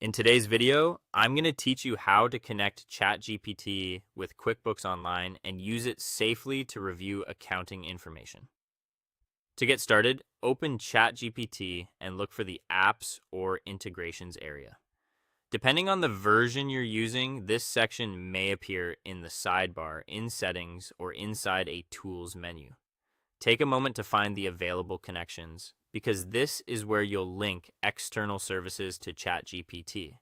In today's video, I'm going to teach you how to connect ChatGPT with QuickBooks Online and use it safely to review accounting information. To get started, open ChatGPT and look for the Apps or Integrations area. Depending on the version you're using, this section may appear in the sidebar, in Settings, or inside a Tools menu. Take a moment to find the available connections, because this is where you'll link external services to ChatGPT.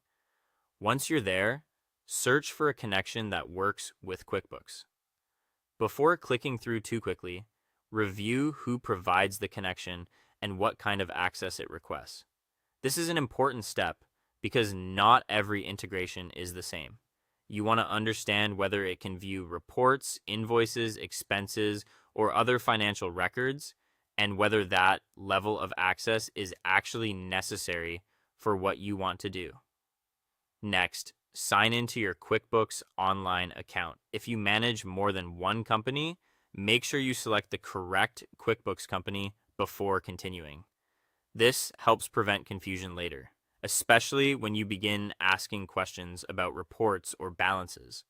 Once you're there, search for a connection that works with QuickBooks. Before clicking through too quickly, review who provides the connection and what kind of access it requests. This is an important step because not every integration is the same. You want to understand whether it can view reports, invoices, expenses, or other financial records, and whether that level of access is actually necessary for what you want to do. Next, sign into your QuickBooks Online account. If you manage more than one company, make sure you select the correct QuickBooks company before continuing. This helps prevent confusion later, especially when you begin asking questions about reports or balances.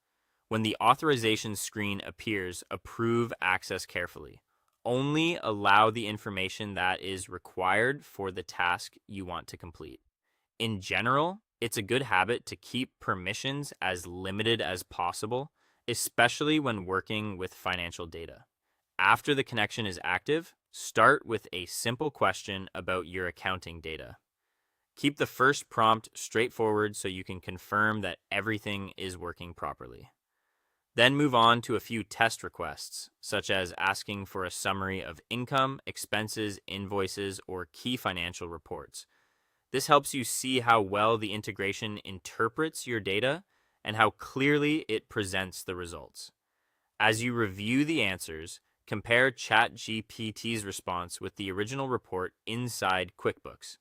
When the authorization screen appears, approve access carefully. Only allow the information that is required for the task you want to complete. In general, it's a good habit to keep permissions as limited as possible, especially when working with financial data. After the connection is active, start with a simple question about your accounting data. Keep the first prompt straightforward so you can confirm that everything is working properly. Then move on to a few test requests, such as asking for a summary of income, expenses, invoices, or key financial reports. This helps you see how well the integration interprets your data and how clearly it presents the results. As you review the answers, compare ChatGPT's response with the original report inside QuickBooks.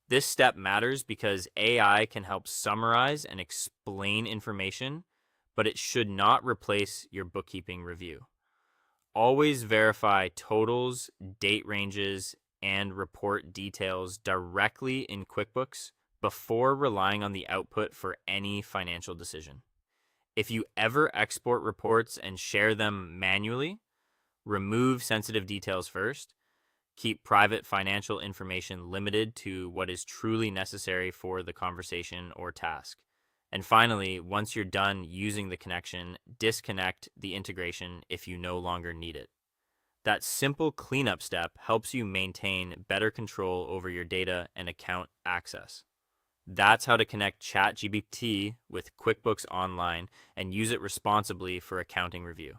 This step matters because AI can help summarize and explain information, but it should not replace your bookkeeping review. Always verify totals, date ranges, and report details directly in QuickBooks before relying on the output for any financial decision. If you ever export reports and share them manually, remove sensitive details first. Keep private financial information limited to what is truly necessary for the conversation or task. And finally, once you're done using the connection, disconnect the integration if you no longer need it. That simple cleanup step helps you maintain better control over your data and account access. That's how to connect ChatGPT with QuickBooks Online and use it responsibly for accounting review.